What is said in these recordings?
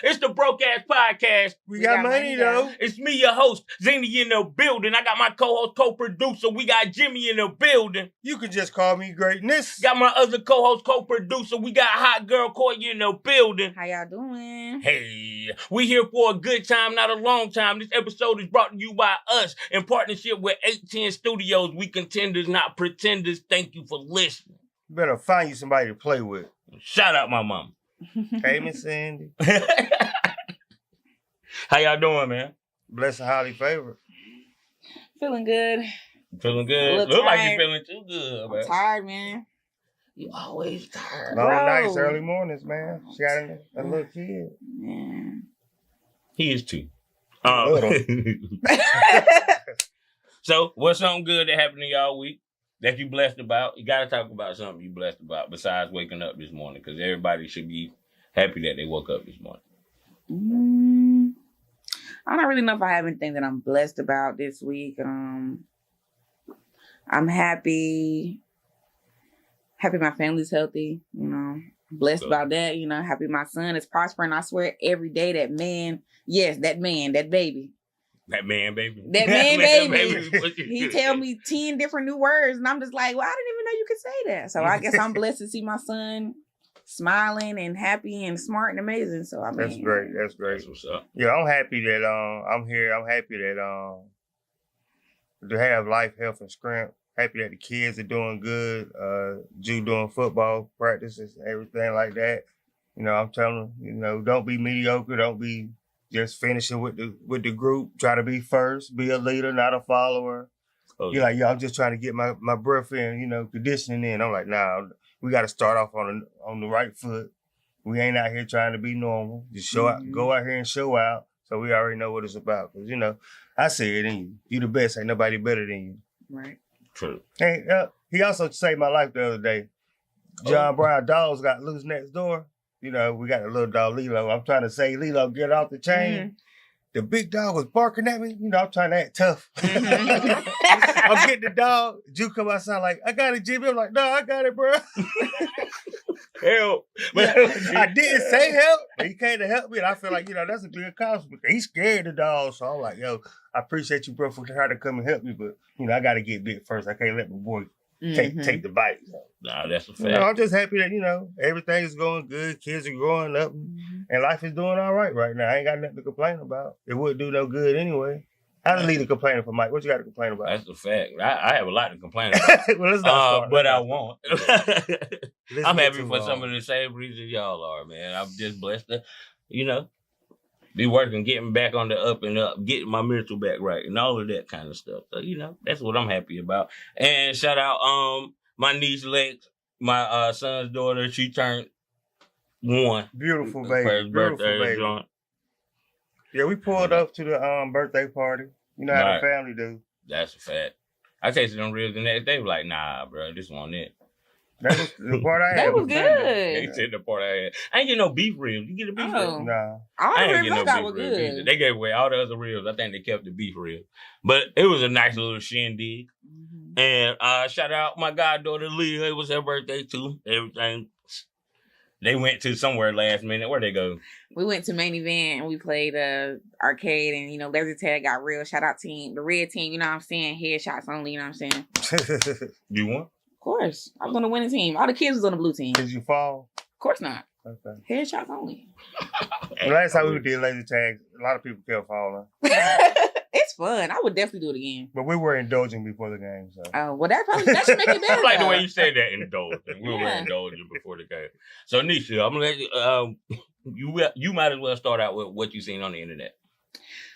It's the Broke Ass Podcast. We got money, though. It's me, your host, Zini in the building. I got my co-host, co-producer. We got Jimmy in the building. You can just call me Greatness. Got my other co-host, co-producer. We got Hot Girl Koya in the building. How y'all doing? Hey, we here for a good time, not a long time. This episode is brought to you by us in partnership with 810 Studios. We contenders, not pretenders. Thank you for listening. You better find you somebody to play with. Shout out my mom. Hey, Miss Sandy. How y'all doing, man? Blessed and highly favored. Feeling good. Feeling good? Look like you're feeling too good, man. I'm tired, man. You always tired. Long bro. nights, early mornings, man. She got a little kid. Man. He is too. So, what's something good that happened in y'all week that you blessed about? You got to talk about something you blessed about besides waking up this morning, because everybody should be happy that they woke up this morning. I don't really know if I have anything that I'm blessed about this week. I'm happy. Happy my family's healthy, you know. Blessed about that, you know. Happy my son is prospering. I swear every day that man, that baby. That man, baby. That man, baby. He tell me 10 different new words, and I'm just like, well, I didn't even know you could say that. So I guess I'm blessed to see my son smiling and happy and smart and amazing. So I mean, That's great. That's great. That's what's up. Yeah, I'm happy that I'm here. I'm happy that to have life, health, and strength. Happy that the kids are doing good. Jew doing football practices, everything like that. You know, I'm telling them, you know, don't be mediocre. Don't be just finishing with the group. Try to be first. Be a leader, not a follower. Oh, You're like, yo, I'm just trying to get my breath in, you know, conditioning in. I'm like, nah, we got to start off on the right foot. We ain't out here trying to be normal. Just go out here and show out. So we already know what it's about. Because, you know, I say it in you. You the best. Ain't nobody better than you. right. True. Hey, he also saved my life the other day. John Brown dogs got loose next door. You know, we got a little dog, Lilo. I'm trying to say, Lilo, get off the chain. Mm-hmm. The big dog was barking at me. You know, I'm trying to act tough. I'm getting the dog. Jew come outside like, I got it, Jimmy. I'm like, no, I got it, bro. Help. I didn't say help, but he came to help me. And I feel like, you know, that's a big accomplishment. He's scared of the dog. So I'm like, yo, I appreciate you, bro, for trying to come and help me. But, you know, I got to get bit first. I can't let my boy take the bite. So. Nah, that's a fact. You know, I'm just happy that, you know, everything is going good. Kids are growing up and life is doing all right now. I ain't got nothing to complain about. It wouldn't do no good anyway. I don't leave the complaining for Mike. What you got to complain about? That's a fact. I have a lot to complain about. Well, let's not start. But I won't. I'm happy for some of the same reasons y'all are, man. I'm just blessed to, you know, be working, getting back on the up and up, getting my mental back right, and all of that kind of stuff. So, you know, that's what I'm happy about. And shout out my niece Lex, my son's daughter. She turned 1. Beautiful baby. First Beautiful birthday baby. joint. Yeah, we pulled up to the birthday party. You know how the family do. That's a fact. I tasted them ribs the next day. They were like, nah, bro, this one it. That was the part I had. That was good. They said the part I had. I ain't get no beef ribs. You get a beef rib? Nah. All I the ain't ribs get I no got beef were ribs either. good. They gave away all the other ribs. I think they kept the beef ribs. But it was a nice little shindig. And shout out my goddaughter Leah. It was her birthday too. Everything. They went to somewhere last minute. Where'd they go? We went to main event and we played arcade and, you know, laser tag got real. Shout out team, the red team, you know what I'm saying? Headshots only, you know what I'm saying? You won? Of course. I was on the winning team. All the kids was on the blue team. Did you fall? Of course not. Okay. Headshots only. The last time we did laser tag, a lot of people kept falling. It's fun. I would definitely do it again. But we were indulging before the game, so. Oh, well, that should make it better. I like the way you say that, indulging. We were indulging before the game. So, Nisha, I'm going to let you might as well start out with what you seen on the internet.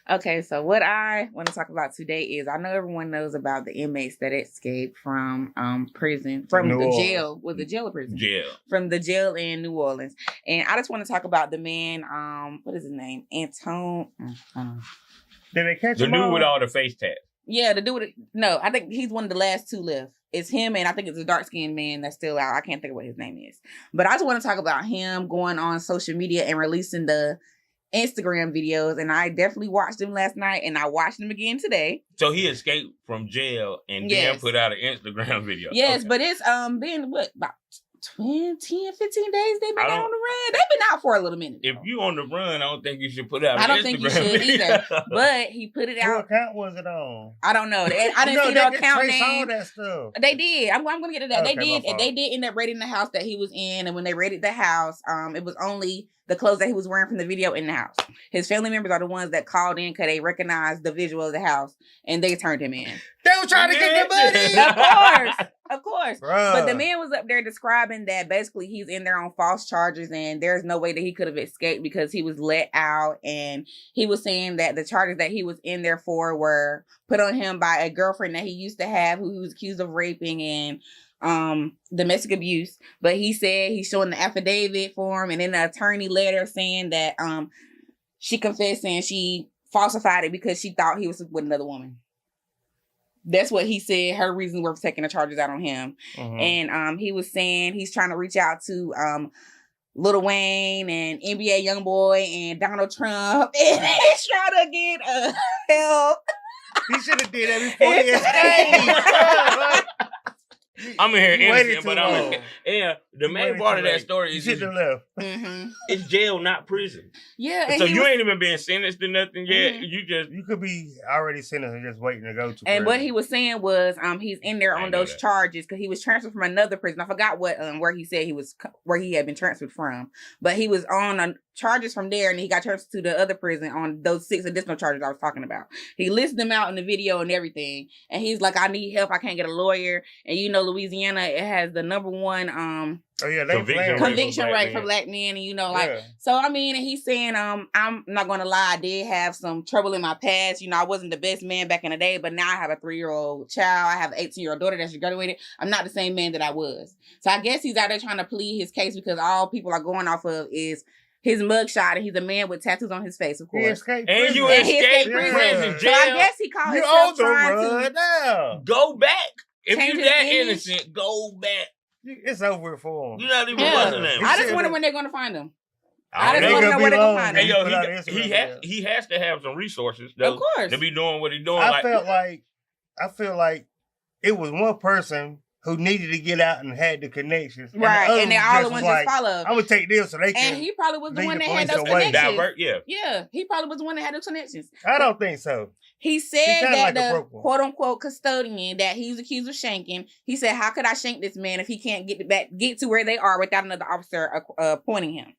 Okay, so what I want to talk about today is I know everyone knows about the inmates that escaped from prison, from the jail. Was the jail or prison? Jail. From the jail in New Orleans. And I just want to talk about the man, what is his name? Antone. Did they catch the him? The dude with all the face tats. Yeah, the dude with no, I think he's one of the last 2 left. It's him and I think it's a dark-skinned man that's still out. I can't think of what his name is. But I just want to talk about him going on social media and releasing the Instagram videos, and I definitely watched them last night, and I watched them again today. So he escaped from jail and then put out an Instagram video. Yes, okay. But it's been about 10, 15 days they've been out on the run. They've been out for a little minute. If you on the run, I don't think you should put out I don't Instagram think you should either. But he put it out. What account was it on? I don't know. I didn't see the account name. All that stuff. They did. I'm going to get to that. Okay, They did end up raiding the house that he was in. And when they raided the house, it was only the clothes that he was wearing from the video in the house. His family members are the ones that called in because they recognized the visual of the house and they turned him in. They were trying to get their money. Of course. Bruh. But the man was up there describing that basically he's in there on false charges and there's no way that he could have escaped because he was let out. And he was saying that the charges that he was in there for were put on him by a girlfriend that he used to have who he was accused of raping and domestic abuse. But he said he's showing the affidavit for him and then the attorney letter saying that she confessed and she falsified it because she thought he was with another woman. That's what he said. Her reasons were for taking the charges out on him. Mm-hmm. And he was saying he's trying to reach out to Lil Wayne and NBA Youngboy and Donald Trump. And he's trying to get help. He should have did that before he escaped. I'm in here innocent, but I'm yeah. The main part of that story is you should have left. Mm-hmm. It's jail, not prison. Yeah, so you ain't even been sentenced to nothing yet. Mm-hmm. You could be already sentenced and just waiting to go to. And what he was saying was, he's in there on those charges because he was transferred from another prison. I forgot what where he said where he had been transferred from, but he was on charges from there, and he got transferred to the other prison on those 6 additional charges I was talking about. He listed them out in the video and everything, and he's like, "I need help. I can't get a lawyer." And you know, Louisiana, it has the #1 conviction rate for black men, and you know, so I mean, and he's saying, I'm not gonna lie, I did have some trouble in my past. You know, I wasn't the best man back in the day, but now I have a 3-year-old child. I have an 18-year-old daughter that just graduated. I'm not the same man that I was. So I guess he's out there trying to plead his case because all people are going off of is his mugshot, and he's a man with tattoos on his face, of course. And you escaped prison. So I guess he called himself trying to go back. If you're that innocent, go back. It's over for him. You're not even watching him. I just wonder when they're going to find him. I just want to know where they're going to find him. Hey, he has to have some resources, though, of course, to be doing what he's doing. I feel like it was one person who needed to get out and had the connections. Right, and they all the ones just followed. I'm going to take this so they can. And he probably was the one that had those connections. Yeah, he probably was the one that had those connections. I don't think so. He said that the quote-unquote custodian that he was accused of shanking, he said, how could I shank this man if he can't get to where they are without another officer appointing him?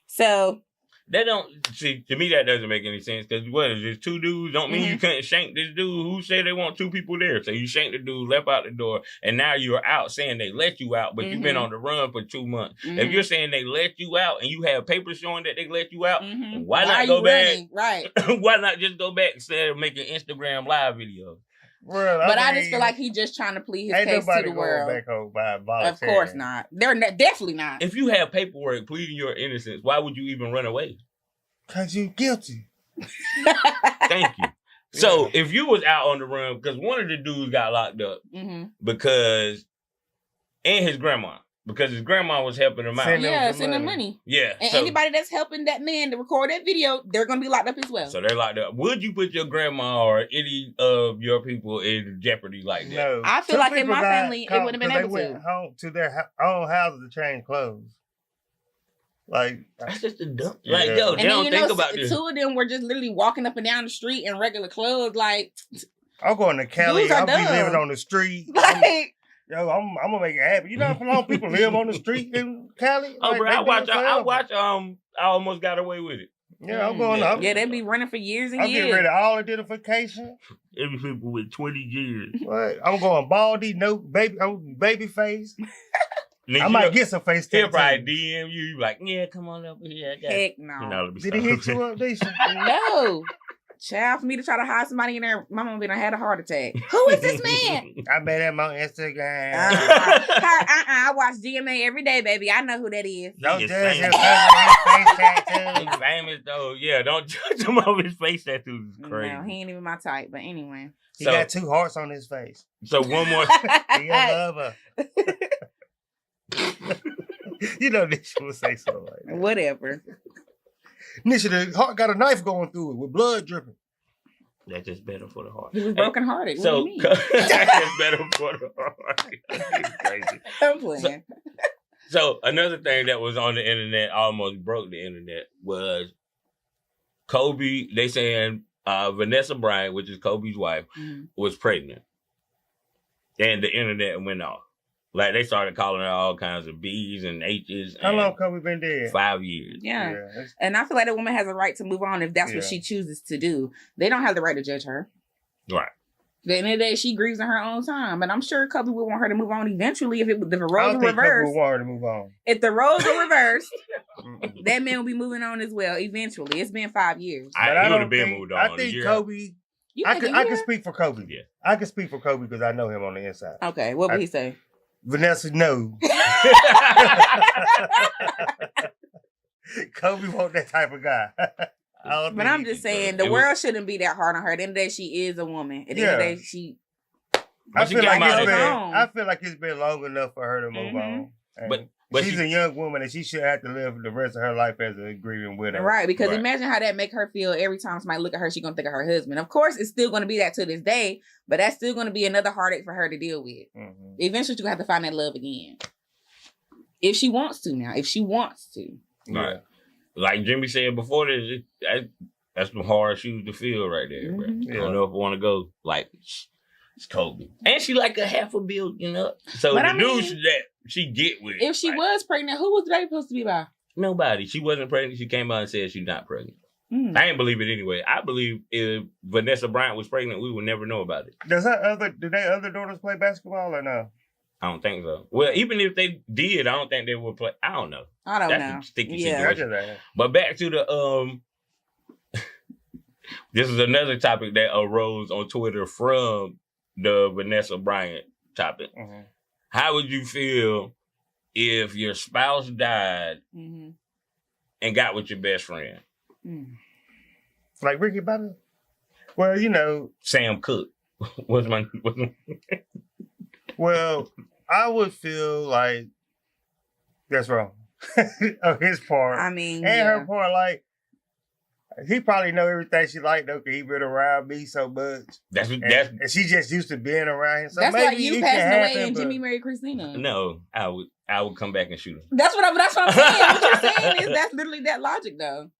So... That don't see to me. That doesn't make any sense because what is it? 2 dudes don't mean you couldn't shank this dude. Who said they want 2 people there? So you shanked the dude, left out the door, and now you're out saying they let you out, but you've been on the run for 2 months. If you're saying they let you out and you have papers showing that they let you out, why not go back? Right? Why not just go back instead of making Instagram live videos? Well, I just feel like he's just trying to plead his case to the world. Back home by of course not. They're definitely not. If you have paperwork pleading your innocence, why would you even run away? Because you're guilty. Thank you. So if you was out on the run, because one of the dudes got locked up because his grandma was helping him out. Sending him money. Yeah. And anybody that's helping that man to record that video, they're going to be locked up as well. So they're locked up. Would you put your grandma or any of your people in jeopardy like that? No. I feel like in my family, it wouldn't have been able to. They went home to their own houses to change clothes. Like that's just a dumb. Like yo, they don't think about this. 2 of them were just literally walking up and down the street in regular clothes. Like I'm going to Cali. I'll be living on the street. Like I'm gonna make it happen. You know how long people live on the street in Cali? Oh, bro, I watch. I Almost Got Away with It. Yeah, I'm going up. Yeah, they be running for years and years. I'm getting rid of all identification. Every people with 20 years. What? I'm going baldy, no baby. I'm baby face. I might get some face tattoos. He'll probably DM you. You be like, yeah, come on over here. Heck no. You know, did he hit you up? No. Child, for me to try to hide somebody in there, my mama had a heart attack. Who is this man? I met him on Instagram. I watch GMA every day, baby. I know who that is. Don't judge his face tattoos. He's famous though. Yeah, don't judge him over his face tattoos. It's crazy. No, he ain't even my type. But anyway, he got 2 hearts on his face. So one more. He a lover. You know Nisha would say something like that. Whatever. Nisha, the heart got a knife going through it with blood dripping. That's just better for the heart. He was broken hearted. So what do you mean? that's just better for the heart. It's crazy. I'm playing. So another thing that was on the internet, almost broke the internet, was Kobe. They saying Vanessa Bryant, which is Kobe's wife, was pregnant, and the internet went off. Like, they started calling her all kinds of B's and H's. How long Kobe been dead? 5 years. Yeah. And I feel like a woman has a right to move on if that's what she chooses to do. They don't have the right to judge her. Right. At the end of the day, she grieves in her own time. But I'm sure Kobe would want her to move on eventually if the roles were reversed. Kobe would want her to move on. If the roles were reversed, that man will be moving on as well eventually. It's been 5 years. I would have been moved on. I think Kobe... I can speak for Kobe. Yeah. I can speak for Kobe because I know him on the inside. Okay, what would he say? Vanessa, no. Kobe wasn't that type of guy. But I'm just saying, the world shouldn't be that hard on her. At the end of the day, she is a woman. At the end of the day, I feel like it's been long enough for her to move on. But she's a young woman and she should have to live the rest of her life as a grieving widow. Right, because imagine how that make her feel every time somebody look at her, she's going to think of her husband. Of course, it's still going to be that to this day, but that's still going to be another heartache for her to deal with. Mm-hmm. Eventually, she's going to have to find that love again. If she wants to now. If she wants to. Right. Like Jimmy said before, that's some hard shoes to fill right there, bro. I don't know if I want to go like... It's Kobe. And she like $500 million up. So but the news that she get with. If she was pregnant, who was the baby supposed to be by? Nobody. She wasn't pregnant. She came out and said she's not pregnant. I ain't believe it anyway. I believe if Vanessa Bryant was pregnant, we would never know about it. Do their other daughters play basketball or no? I don't think so. Well, even if they did, I don't think they would play. I don't know. That's a sticky situation. But back to the this is another topic that arose on Twitter from the Vanessa Bryant topic. Mm-hmm. How would you feel if your spouse died and got with your best friend? Like Ricky Bobby? Well, you know... Sam Cooke. What's my... Well, I would feel like that's wrong. On his part. I mean, her part, like, he probably know everything she like though, cause he been around me so much. And she just used to being around him. So that's maybe like you passing away and Jimmy married Christina. No, I would come back and shoot him. That's what I'm saying. What you're saying is that's literally that logic though.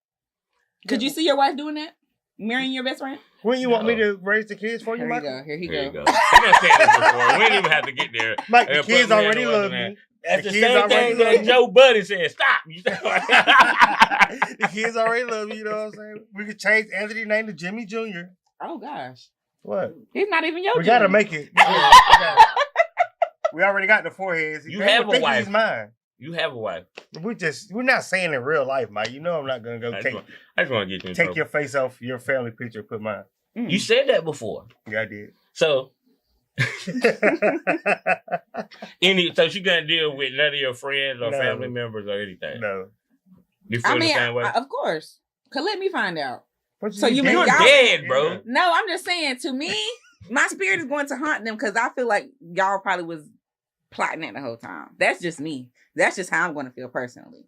Could you see your wife doing that? Marrying your best friend? When you want me to raise the kids for you, Michael? Here he go. We done said this before. We didn't even have to get there. Mike, the kids already love me. That's the same thing that Joe Budden said. Stop. The kids already love you, you know what I'm saying? We could change Anthony's name to Jimmy Jr. Oh, gosh. What? He's not even your We got to make it. We already got the foreheads. You have a wife. He's mine. You have a wife. We're not saying in real life, Mike. You know I'm not going to go I just want to get you in take trouble. your face off your family picture and put mine. You said that before. Yeah, I did. So... so she gonna deal with none of your friends or family members or anything? No. You feel the same way? Of course. Cause let me find out. You're dead, bro. No, I'm just saying. To me, my spirit is going to haunt them because I feel like y'all probably was plotting that the whole time. That's just me. That's just how I'm going to feel personally.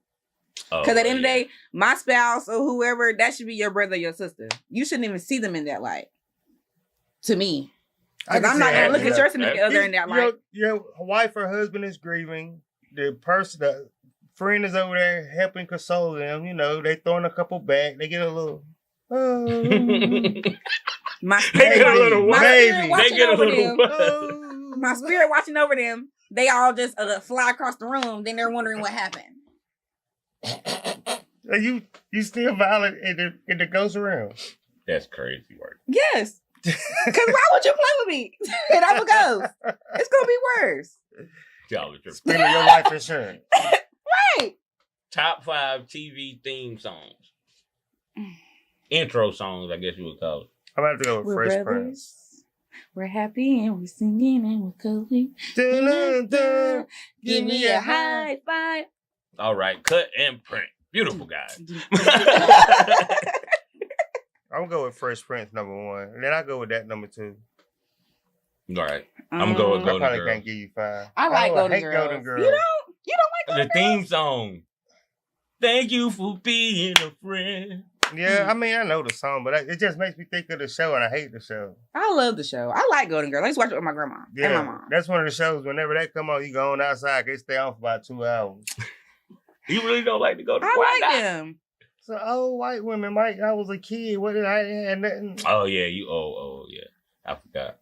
Because at the end of the day, my spouse or whoever, that should be your brother or your sister. You shouldn't even see them in that light. To me. Because I'm not going to look at your significant other in that light. Your wife or husband is grieving. The friend is over there helping console them. You know, they throwing a couple back. They get a little... My spirit watching over them. They all just fly across the room. Then they're wondering what happened. You still violent in the ghost realm. That's crazy work. Yes. Because why would you play with me? And I'm a ghost. It's going to be worse. Spending your life insurance. Right. Top 5 TV theme songs. Intro songs, I guess you would call it. I'm about to go with Fresh Prince. We're happy and we're singing and we're going. Give me a high five. All right, cut and print. Beautiful guys. I'm going to go with Fresh Prince number 1. And then I go with that number 2. All right. I'm going to go with Golden Girls. I probably can't give you 5. I like Golden Girls. You don't like Golden Girls? The theme song. Thank you for being a friend. Yeah, I mean, I know the song, but it just makes me think of the show, and I hate the show. I love the show. I like Golden Girls. I used to watch it with my grandma and my mom. That's one of the shows, whenever that come on, you go on outside, they stay on for about 2 hours. You really don't like to go to I like them. So, old white women, Mike, I was a kid. What did I had nothing? Oh, yeah, oh, yeah. I forgot.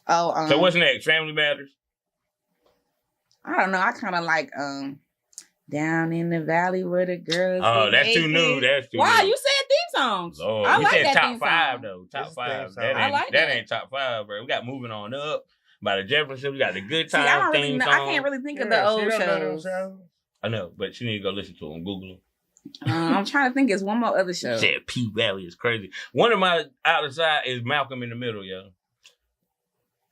Oh, so what's next? Family Matters? I don't know. I kind of like, Down in the Valley where the girls. Oh, that's too new. That's too new. Wow, you said theme songs. Lord, I we like said that top theme 5 song. though. Top 5. That ain't top 5, bro. We got Moving On Up by the Jeffersons. We got the Good Time. See, I don't theme really know. song. I can't really think of the old shows. I know, but you need to go listen to them. Google them. I'm trying to think. It's one more other show. Said P Valley is crazy. One of my out of sight is Malcolm in the Middle, yo.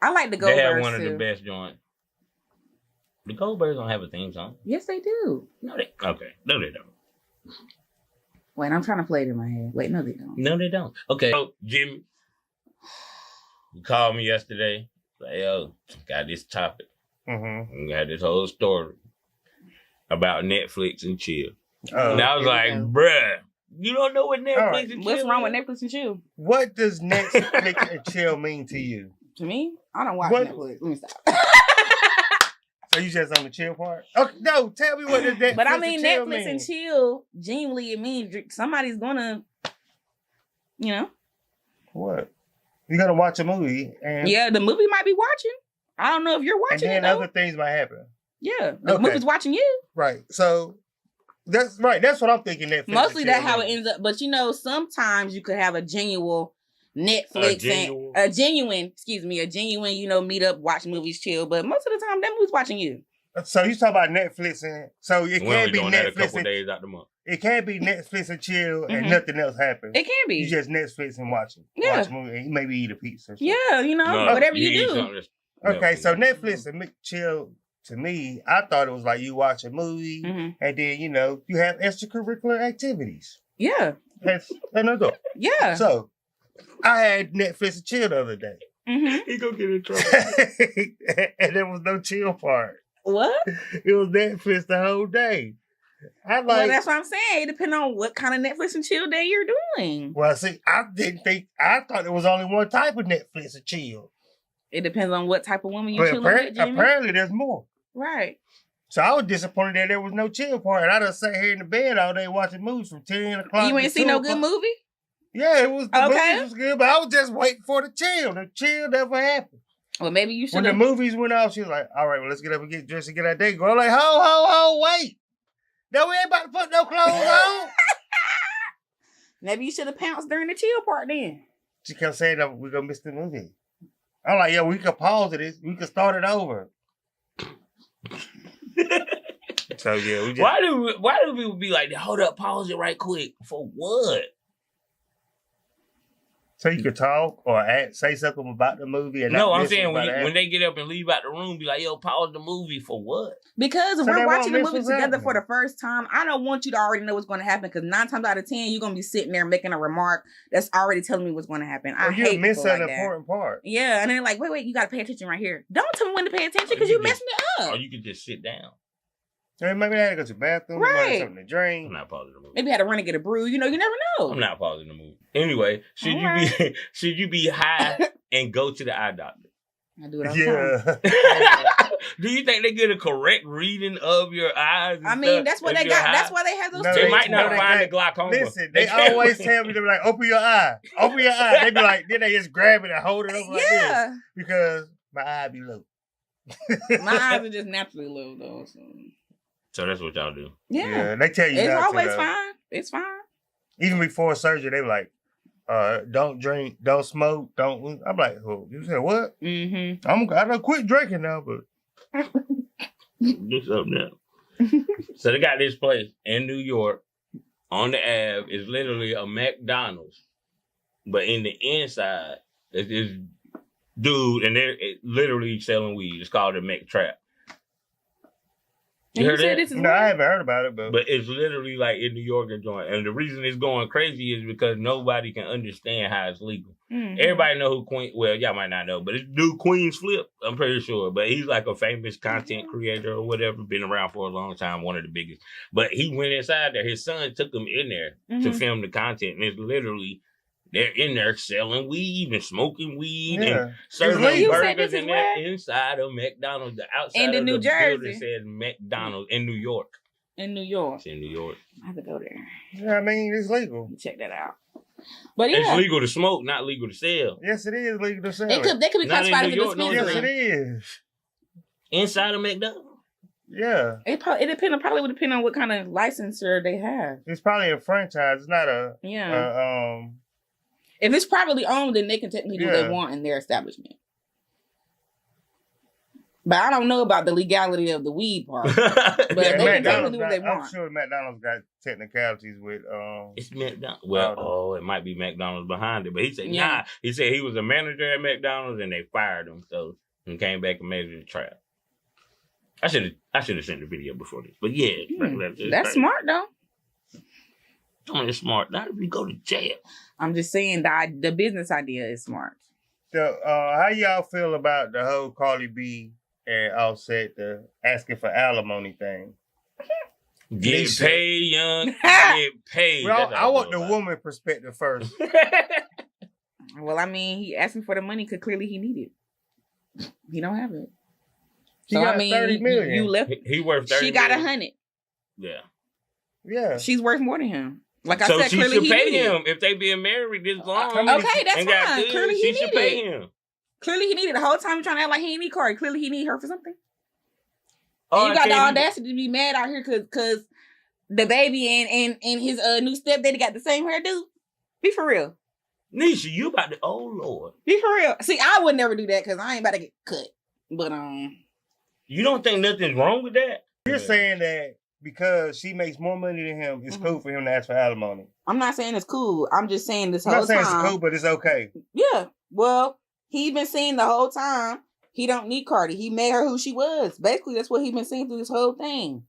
I like the Goldbergs. They have one of the best joints. The Goldbergs don't have a theme song. Yes, they do. No, they don't. Wait, I'm trying to play it in my head. Wait, no, they don't. No, they don't. Okay, so Jimmy, you called me yesterday. Like, yo, got this topic. Mm-hmm. We got this whole story about Netflix and chill. Oh, and I was like, bruh, you don't know what Netflix and chill What's wrong with is? Netflix and chill? What does Netflix and chill mean to you? To me, I don't watch Netflix. Let me stop. So you just on the chill part? Okay, no, tell me what does Netflix But I mean, and chill Netflix mean? and chill, genuinely, it means somebody's gonna, you know. What? You gotta watch a movie and yeah, the movie might be watching. I don't know if you're watching and then other things might happen. Yeah, the movie's watching you. Right. So that's right. That's what I'm thinking. Netflix. Mostly that's how it ends up. But you know, sometimes you could have a genuine Netflix and a genuine, you know, meet up, watch movies, chill. But most of the time, that movie's watching you. So you talk about Netflix and so it can't be Netflix a couple days out the month. It can't be Netflix and chill and nothing else happens. It can be. You just Netflix and watch a movie and maybe eat a pizza. Yeah, you know, whatever you do. Okay, so Netflix and chill, to me, I thought it was like you watch a movie and then, you know, you have extracurricular activities. Yeah. That's another. Yeah. So I had Netflix and chill the other day. He gonna get in trouble. And there was no chill part. What? It was Netflix the whole day. Well, that's what I'm saying. It depends on what kind of Netflix and chill day you're doing. Well, see, I thought there was only one type of Netflix and chill. It depends on what type of woman you're chilling with, Jimmy. Apparently, there's more. Right. So I was disappointed that there was no chill part. I done sat here in the bed all day watching movies from 10 o'clock. You ain't seen no good movie? Yeah, it was. The movies was good, but I was just waiting for the chill. The chill never happened. Well, maybe you should. When the movies went off, she was like, "All right, well, let's get up and get dressed and get our day going." I'm like, ho, wait. No, we ain't about to put no clothes on. Maybe you should have pounced during the chill part then. She kept saying that we're gonna miss the movie. I'm like, yo, we could pause it. We could start it over. So yeah, we just. Why do people be like, hold up, pause it right quick? For what? So you could talk or say something about the movie. And no, I'm saying when they get up and leave out the room, be like, yo, pause the movie for what? Because if we're watching the movie together for the first time, I don't want you to already know what's going to happen. Because 9 times out of 10, you're going to be sitting there making a remark that's already telling me what's going to happen. I hate people miss an like important part. Yeah, and then like, wait, you got to pay attention right here. Don't tell me when to pay attention because you messing it up. Or you can just sit down. Maybe I had to go to the bathroom. Right. Something to drink. I'm not pausing the movie. Maybe I had to run and get a brew. You know, you never know. I'm not pausing the movie. Anyway, should you be high and go to the eye doctor? I do it all the time. Do you think they get a correct reading of your eyes? I mean, that's what they got. High? That's why they have those. No, they might not find the glaucoma. Listen, they always tell me, they're like, open your eye. Open your eye. They be like, then they just grab it and hold it up like this. Because my eye be low. My eyes are just naturally low, though. So that's what y'all do. Yeah. They tell you it's not always to, fine. It's fine. Even before surgery, they were like, don't drink, don't smoke, don't. I'm like, oh, you said what? Mm-hmm. I done quit drinking now, but. Do something now. So they got this place in New York on the Ave. It's literally a McDonald's. But in the inside, it's this dude, and they're literally selling weed. It's called the Trap. You heard that? This is No, I haven't heard about it, but it's literally like in New York and joint. And the reason it's going crazy is because nobody can understand how it's legal. Mm-hmm. Everybody know who Queen. Well, y'all might not know, but it's dude Queen's Flip. I'm pretty sure, but he's like a famous content creator or whatever. Been around for a long time, one of the biggest. But he went inside there. His son took him in there to film the content, and it's literally. They're in there selling weed and smoking weed and serving burgers in there inside of McDonald's. The outside of New the Jersey. building says McDonald's in New York. In New York. It's in New York. I have to go there. Yeah, I mean, it's legal. Check that out. But it's legal to smoke, not legal to sell. Yes, it is legal to sell. They could be classified as a dispensary. Yes, it is. Inside of McDonald's. Yeah. It probably would depend on what kind of licensure they have. It's probably a franchise. It's not a if it's privately owned, then they can technically do what they want in their establishment. But I don't know about the legality of the weed part. But they can technically do what they want. I'm sure McDonald's got technicalities with it's McDonald's. Well, it might be McDonald's behind it. But he said, nah. He said he was a manager at McDonald's and they fired him. So he came back and made it a trap. I should have sent the video before this. But yeah. That's smart though. It's smart. Not if we go to jail. I'm just saying the business idea is smart. So, how y'all feel about the whole Cardi B and Offset asking for alimony thing? Get paid, young. Get paid. Well, I want the woman perspective first. Well, I mean, he asking for the money because clearly he need it. He don't have it. He got 30 million. You left. He worth 30 She got million. 100. Yeah. Yeah. She's worth more than him. Like I so said, she clearly should he pay needed him if they been married this long. Okay, that's fine. Clearly he she should pay him. Clearly he needed the whole time. You're trying to act like he ain't need Cardi. Clearly he need her for something. Oh, and you got the audacity to be mad out here because the baby and his new stepdaddy got the same hairdo. Be for real. Nisha, you about to, oh Lord. Be for real. See, I would never do that because I ain't about to get cut. But you don't think nothing's wrong with that? You're saying that because she makes more money than him, it's cool for him to ask for alimony. I'm not saying it's cool. I'm just saying this whole time. I'm not saying it's cool, but it's okay. Yeah. Well, he been saying the whole time he don't need Cardi. He made her who she was. Basically, that's what he been saying through this whole thing.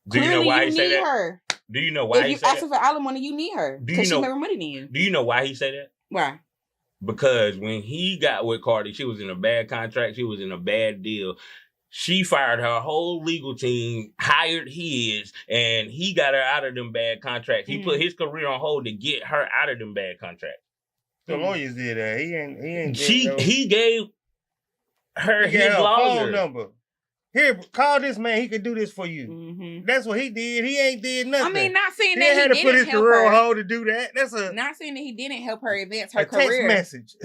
Do you know why he say that? Her. Do you know why he say that? If you asking for alimony, you need her. Because she made more money than you. Do you know why he say that? Why? Because when he got with Cardi, she was in a bad contract. She was in a bad deal. She fired her whole legal team, hired his, and he got her out of them bad contracts. He put his career on hold to get her out of them bad contracts. The lawyers did that. He ain't. He gave her his lawyer phone number. Here, call this man. He could do this for you. Mm-hmm. That's what he did. He ain't did nothing. I mean, not saying he that had he to put his didn't help career on her. hold to do that. That's not saying that he didn't help her advance her text career. message.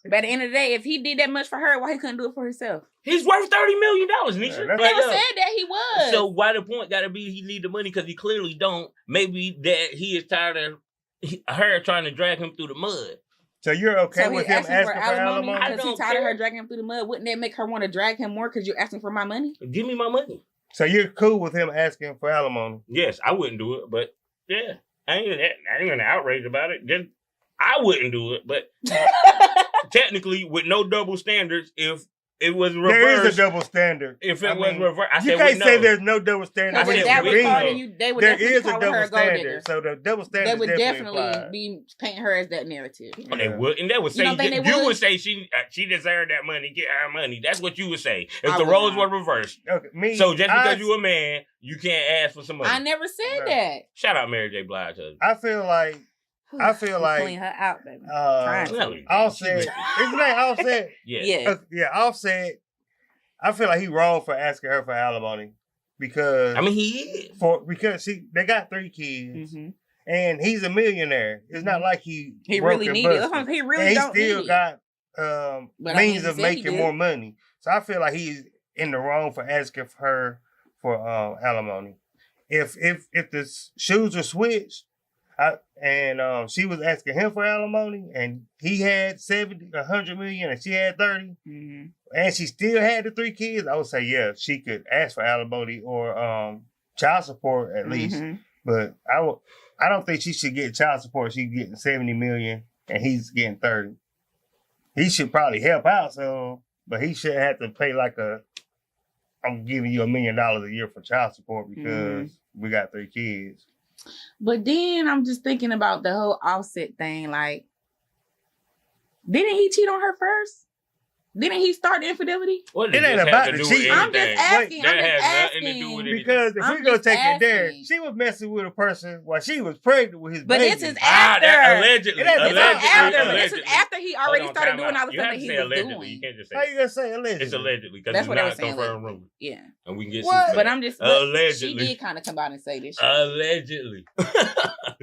But at the end of the day, if he did that much for her, why he couldn't do it for himself? He's worth $30 million, Nisha. Never said that he was. So why the point got to be he need the money because he clearly don't. Maybe that he is tired of her trying to drag him through the mud. So you're okay with him asking for alimony? Because he's tired of her dragging him through the mud. Wouldn't that make her want to drag him more because you're asking for my money? Give me my money. So you're cool with him asking for alimony? Yes, I wouldn't do it, but yeah, I ain't gonna outrage about it. Just I wouldn't do it, but technically, with no double standards, if it was reversed, there is a double standard. If it was reversed, you can't say there's no double standard. There is a double standard. So the double standard they would definitely applied. be painting her as that narrative. Oh, they would, and they would say you would say she deserved that money, get her money. That's what you would say if the roles were reversed. Okay, so just because you a man, you can't ask for some money. I never said that. Shout out Mary J. Blige. I feel like clean her out, baby. Offset. Isn't that Offset? Yeah. Yeah, Offset. I feel like he wrong for asking her for alimony because he is because they got 3 kids and he's a millionaire. It's not like he really needed it. He really don't need it. He still got means of making more money. So I feel like he's in the wrong for asking her for alimony. If the shoes are switched. She was asking him for alimony, and he had 100 million, and she had 30, and she still had the 3 kids. I would say, yeah, she could ask for alimony or child support at least. But I don't think she should get child support. She's getting 70 million, and he's getting 30. He should probably help out some, but he shouldn't have to pay like a I'm giving you $1 million a year for child support because we got 3 kids. But then I'm just thinking about the whole Offset thing. Like, didn't he cheat on her first? Didn't he start the infidelity? What It ain't about the cheating. I'm just asking. That I'm just has nothing to asking. do with it. Because if we go take it there, she was messing with a person while she was pregnant with his baby. But this is after. Allegedly. This is after he already started doing all the stuff that he was allegedly. doing. You can't just say How you gonna say allegedly? it's allegedly because That's it's what they were not saying. confirmed rumor. Yeah. And we can get What? sued. But I'm just allegedly. She did kind of come out and say this shit. Allegedly.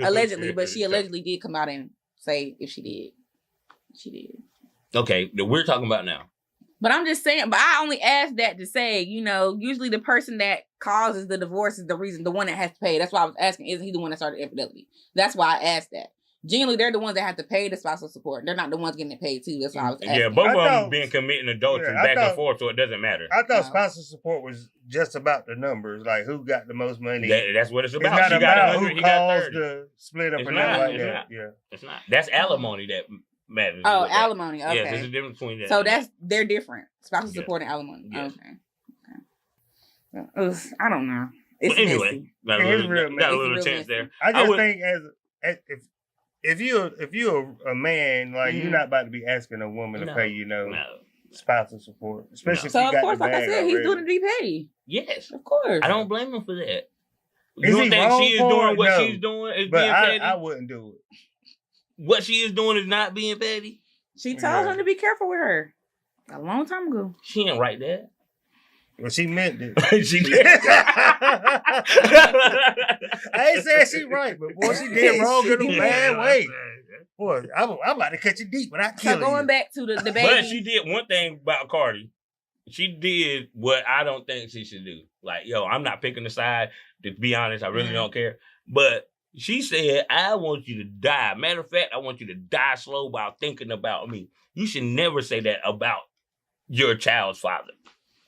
Allegedly, but she allegedly did come out and say if she did. She did. Okay, we're talking about now. But I'm just saying, but I only asked that to say, you know, usually the person that causes the divorce is the one that has to pay. That's why I was asking, isn't he the one that started infidelity? That's why I asked that. Generally, they're the ones that have to pay the spousal support. They're not the ones getting it paid too. That's why I was asking. Yeah, both of them been committing adultery back and forth, so it doesn't matter. I thought spousal support was just about the numbers, like who got the most money. That's what it's about. It's not she got about 100, who he got caused 30. the split up It's and not, like it's that. not. Yeah, it's not. That's alimony that matters. Oh, alimony. Okay. Yeah, there's a difference between that. So they're different. Spousal support and alimony. Yeah. Okay. I don't know. It's anyway, messy. got a little chance there. I just think if you're a man, like you're not about to be asking a woman to pay, spousal support, especially if so you of got course, the like I bag said, he's already. doing it to be petty. Yes, of course. I don't blame him for that. Is You don't he think wrong she is for doing it? what No. she's doing is But being petty? I wouldn't do it. What she is doing is not being petty. She told him to be careful with her a long time ago. She ain't right there. Well, she meant it. She did. I ain't saying she right, but boy, she did wrong in a bad way. Boy, I'm about to cut you deep without killing you. So going back to the baby. But she did one thing about Cardi. She did what I don't think she should do. Like, I'm not picking a side. To be honest, I really don't care. But she said, I want you to die. Matter of fact, I want you to die slow while thinking about me. You should never say that about your child's father.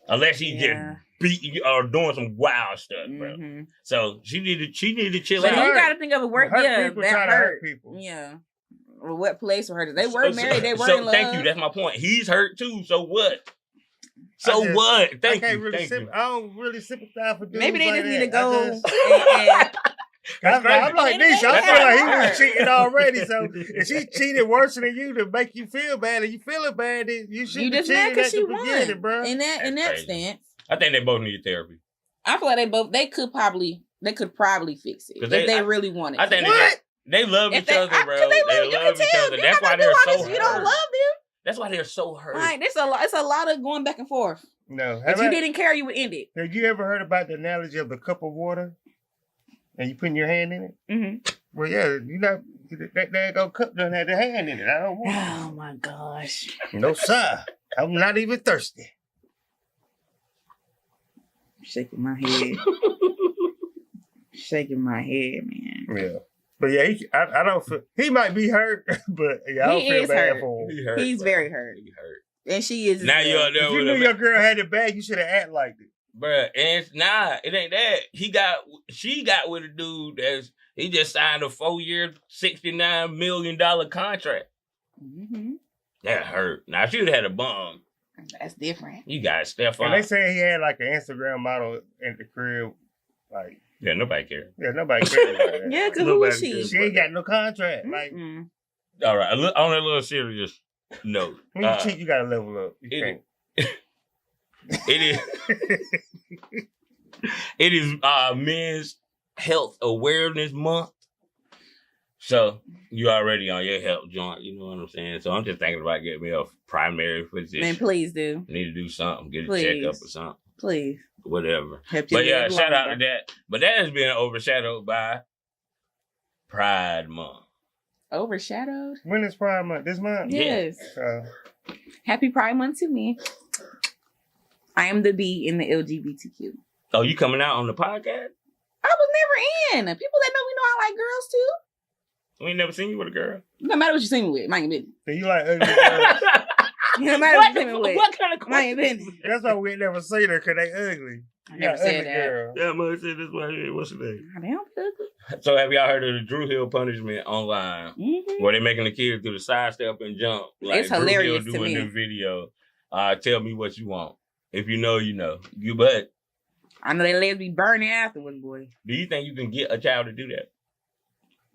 Unless he just beating you or doing some wild stuff, bro. So she need to chill out. But you gotta think of a work, that hurt people. Yeah. Or what place for her? They were married, they were in love. Thank you, that's my point. He's hurt too, so what? What? Thank you. I don't really sympathize for dudes. Maybe they like just need that. to go I'm like Nisha. I feel like he was cheating already. So if she cheated worse than you to make you feel bad, and you feeling bad, then you should be cheating at the beginning, bro. In that stance, I think they both need therapy. I feel like they could probably fix it if they really wanted. I think they love each other, bro. They love each other. That's why they're so hurt. You don't love them. That's why they're so hurt. Like it's a lot of going back and forth. No, if you didn't care, you would end it. Have you ever heard about the analogy of the cup of water? And you putting your hand in it? Mm-hmm. Well, yeah, that go cup doesn't have the hand in it. I don't want it. Oh my gosh. No, sir. I'm not even thirsty. I'm shaking my head. Shaking my head, man. Yeah. But yeah, I don't feel, he might be hurt, but yeah, I don't feel bad for him. He's very hurt. He hurt. And she is. Now you're there. If you knew your girl had it bad, you should have acted like it. Bruh, and it ain't that. She got with a dude he just signed a 4-year, $69 million contract. Mm-hmm. That hurt. Now, if she would have had a bum. That's different. You got Stefan. And they say he had like an Instagram model in the crib. Like, yeah, nobody cares. Yeah, nobody cares about that. Yeah, because who is she? She ain't got no contract. Like, all right, on a little serious note. When you cheat, you got to level up. You can't. It is Men's Health Awareness Month. So you already on your health joint, you know what I'm saying? So I'm just thinking about getting me a primary physician. Man, please do. I need to do something, get a checkup or something. Please. Whatever. But yeah, shout out to that. But that has been overshadowed by Pride Month. Overshadowed? When is Pride Month? This month? Yes. Happy Pride Month to me. I am the B in the LGBTQ. Oh, you coming out on the podcast? I was never in. People that know me know I like girls too. We ain't never seen you with a girl. No matter what you see me with, mind your business. So you like ugly girls? No matter what you see me with. What kind of mind your business? That's why we ain't never seen her, because they ugly. I never said that. Girl. Yeah, mother said this way. What's the name? They don't be ugly. So have y'all heard of the Drew Hill punishment online? Mm-hmm. Where they making the kids do the sidestep and jump? Like it's hilarious Drew Hill doing the video. Tell me what you want. If you know, you know. But I know their legs be burning afterwards, boy. do you think you can get a child to do that?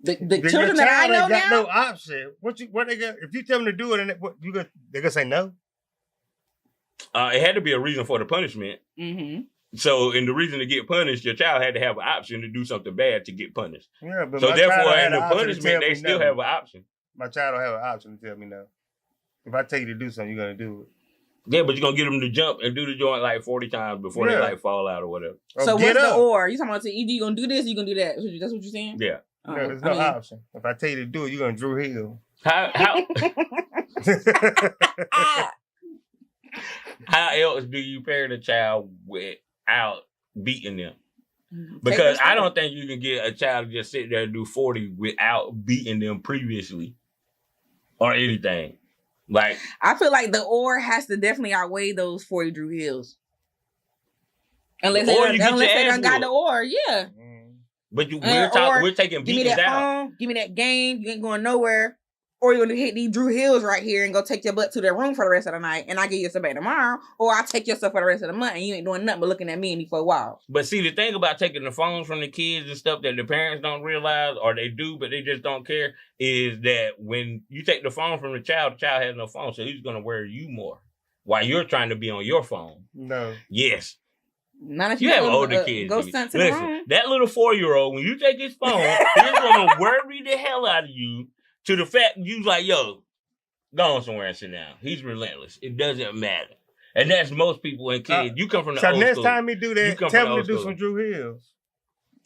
The children that I know got now, no option. What they got? If you tell them to do it, and they gonna say no? It had to be a reason for the punishment. Mm-hmm. So, in the reason to get punished, your child had to have an option to do something bad to get punished. Yeah, but so therefore, in the the punishment, they still have an option. My child don't have an option to tell me no. If I tell you to do something, you're gonna do it. Yeah, but you're gonna get them to jump and do the joint like 40 times before they like fall out or whatever. So what's the or? You talking about either you gonna do this, or you gonna do that? That's what you're saying? Yeah. No, there's no option. If I tell you to do it, you're gonna Drew Hill. How else do you parent a child without beating them? Because I don't think you can get a child to just sit there and do 40 without beating them previously or anything. Like, I feel like the or has to definitely outweigh those 40 Drew Hills. Unless they done got the or, yeah. But we're taking beatings out. Give me that game. You ain't going nowhere. Or you're going to hit these Drew Hills right here and go take your butt to their room for the rest of the night, and I give you somebody tomorrow. Or I'll take your stuff for the rest of the month, and you ain't doing nothing but looking at me for a while. But see, the thing about taking the phones from the kids and stuff that the parents don't realize, or they do, but they just don't care, is that when you take the phone from the child has no phone, so he's going to worry you more while you're trying to be on your phone. No. Yes. Not if you have older kids. Go stunt to the room. That little 4-year-old, when you take his phone, he's going to worry the hell out of you to the fact you like, yo, go on somewhere and sit down. He's relentless. It doesn't matter. And that's most people and kids. You come from the old school. So next time he do that, tell him to do some Drew Hills.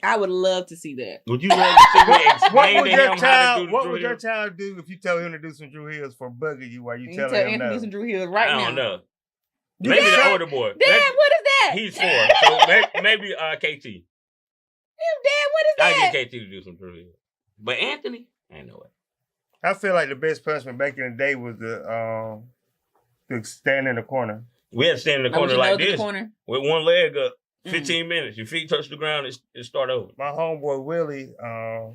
I would love to see that. Would you love to see me explain to him how to do What would your child do if you tell him to do some Drew Hills for bugging you while you tell him no? To do some Drew Hills right now. I don't know. Maybe the older boy. Dad, what is that? He's 4. So maybe KT. Dad, what is that? I get KT to do some Drew Hills. But Anthony, I ain't know it. I feel like the best punishment back in the day was to stand in the corner. We had to stand in the corner like this with one leg up, 15 minutes. Your feet touch the ground, it start over. My homeboy Willie,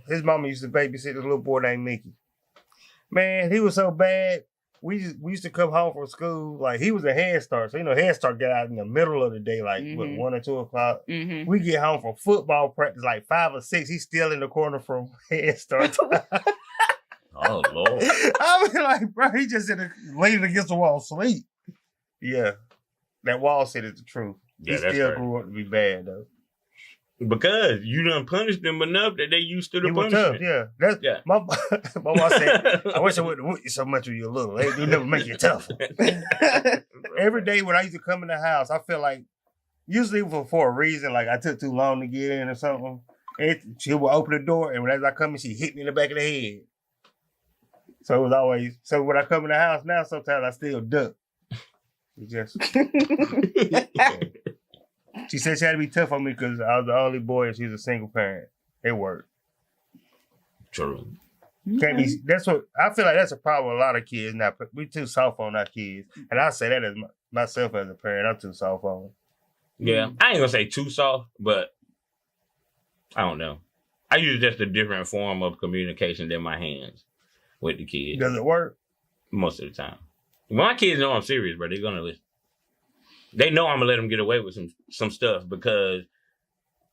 his mama used to babysit this little boy named Mickey. Man, he was so bad. We used to come home from school, like he was a Head Start. So, Head Start get out in the middle of the day, like 1 or 2 o'clock. Mm-hmm. We get home from football practice, like 5 or 6. He's still in the corner from Head Start. Oh, Lord. I was like, bro, he just laid against the wall, sleep. Yeah. That wall said it's the truth. Yeah, he still grew up to be bad, though. Because you done punished them enough that they used to the punishment. Tough, yeah. My mom said, I wish I wouldn't whip you so much when you're little. They never make you tough. Every day when I used to come in the house, I felt like, usually for a reason, like I took too long to get in or something, she would open the door, and as I come in, she hit me in the back of the head. So it was always, when I come in the house now, sometimes I still duck. She said she had to be tough on me because I was the only boy and she was a single parent. It worked. True. Can't be, that's what, I feel like that's a problem with a lot of kids now. We too soft on our kids. And I say that as myself as a parent, I'm too soft on them. Yeah. I ain't gonna say too soft, but I don't know. I use just a different form of communication than my hands with the kids. Does it work? Most of the time. My kids know I'm serious, bro. They're gonna listen. They know I'm gonna let them get away with some stuff because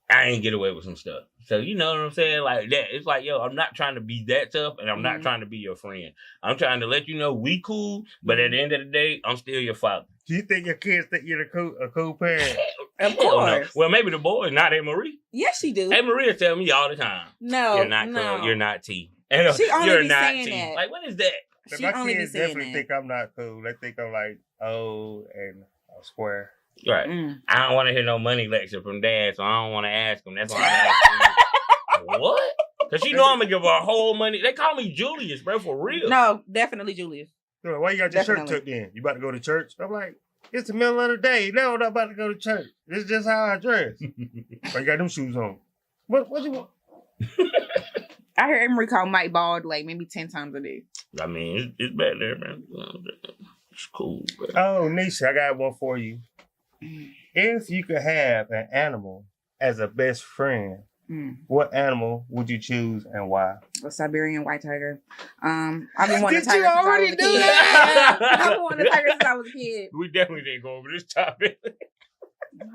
I ain't get away with some stuff. So you know what I'm saying? Like that. It's like, yo, I'm not trying to be that tough and I'm not trying to be your friend. I'm trying to let you know we cool, but at the end of the day, I'm still your father. Do you think your kids think you're a cool parent? Of course. No. Well, maybe the boys, not A. Marie. Yes, she do. A. Marie tell me all the time. No, you're not cool. You're not T. And she only you're be not saying T. that. Like, what is that? She my only kids be saying definitely that. think I'm not cool. They think I'm like old and square. Right. I don't want to hear no money lecture from Dad, so I don't want to ask him. That's why I'm asking you. What? Because you know I'm going to give her a whole money. They call me Julius, bro, for real. No, definitely Julius. Why you got your shirt tucked in? You about to go to church? I'm like, it's the middle of the day. No, I'm not about to go to church. This is just how I dress. Why you got them shoes on? What you want? I heard Emery call Mike bald like maybe 10 times a day. I mean, it's back there, man. It's cool, bro. Oh, Nisha, I got one for you. If you could have an animal as a best friend, what animal would you choose and why? A Siberian white tiger. I've been wanting a Did tiger you since I was already a do kid. that? Yeah, I've been wanting a tiger since I was a kid. We definitely didn't go over this topic.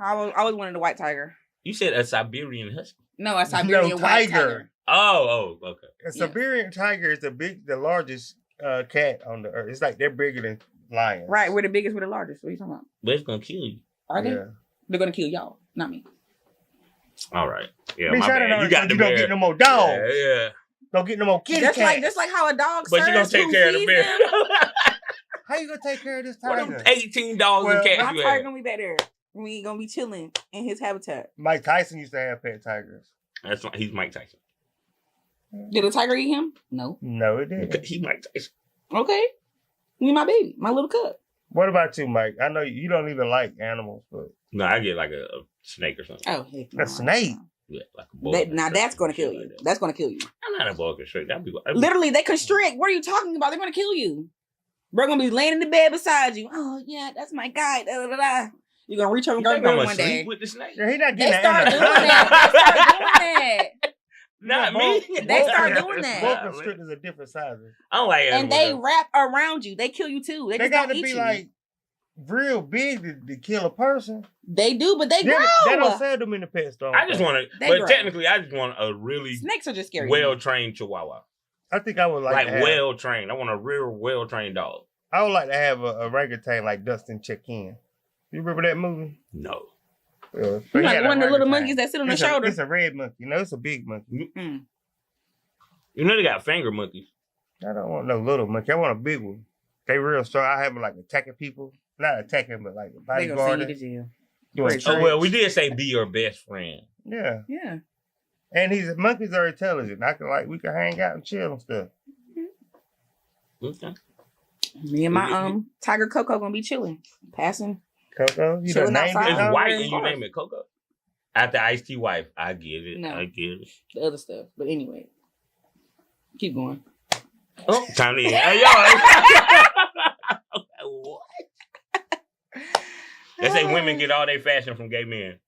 I always wanted a white tiger. You said a Siberian husky. No, a Siberian white tiger. Oh, okay. A Siberian tiger is the largest cat on the earth. It's like they're bigger than lions. Right, we're the biggest, we're the largest. What are you talking about? But it's gonna kill you. Are they? Yeah. They're gonna kill y'all, not me. All right. Yeah, Bitch, my I don't bad. know You got the you don't bear. get no more dogs. Yeah. Don't get no more kitty Just cats. like how a dog But you gonna serves take who care of the feeds bear. them. How you gonna take care of this What tiger? them 18 dogs Well, and cats My you tiger have? gonna be back there. We gonna be chilling in his habitat. Mike Tyson used to have pet tigers. That's why he's Mike Tyson. Did a tiger eat him? No. No, it didn't. He's Mike Tyson. Okay. You my baby, my little cub. What about you, Mike? I know you don't even like animals, but No, I get like a snake or something. Oh, heck no. a snake. Yeah, like a boa. Now that's gonna kill you. That's gonna kill you. I'm not a boa constrictor. That'd be Literally, they constrict. What are you talking about? They're gonna kill you. Bro gonna be laying in the bed beside you. Oh yeah, that's my guy. Da, da, da, da. You're gonna reach over and You grab think I'm him gonna one sleep day. with the snake? Yeah, he not They getting start that. doing that. They start doing that. Not Boa- me. They start doing that. Boa constrictors are different sizes. I don't like And animals. they though. wrap around you. They kill you too. They They just got don't to eat be you. like real big to kill a person. They do, but they They grow. don't sell them in the pet store. I just want to, They but grow. technically, I just want a really Snakes are just scary. well-trained Chihuahua. I think I would like, Like to have, well-trained. I want a real well-trained dog. I would like to have a orangutan like Dustin Check-In. You remember that movie? No. You like one of the little monkeys that sit on the shoulder. It's a red monkey. No, it's a big monkey. Mm. You know they got finger monkeys. I don't want no little monkey. I want a big one. They real strong. I have them like attacking people. Not attacking, but like They gonna send you to bodyguarding. jail. Doing Right. Oh, well, we tricks. did say be your best friend. Yeah. Yeah. And monkeys are intelligent. We can hang out and chill and stuff. Okay. Me and my tiger Coco gonna be chilling, passing. Coco, you Chilling done named outside. it It's Oh, white of and you course. name it Coco. After Ice-T wife. I get it. No. I get it. The other stuff, but anyway, keep going. Oh, time to end. Hey, y'all. What? They say women get all their fashion from gay men.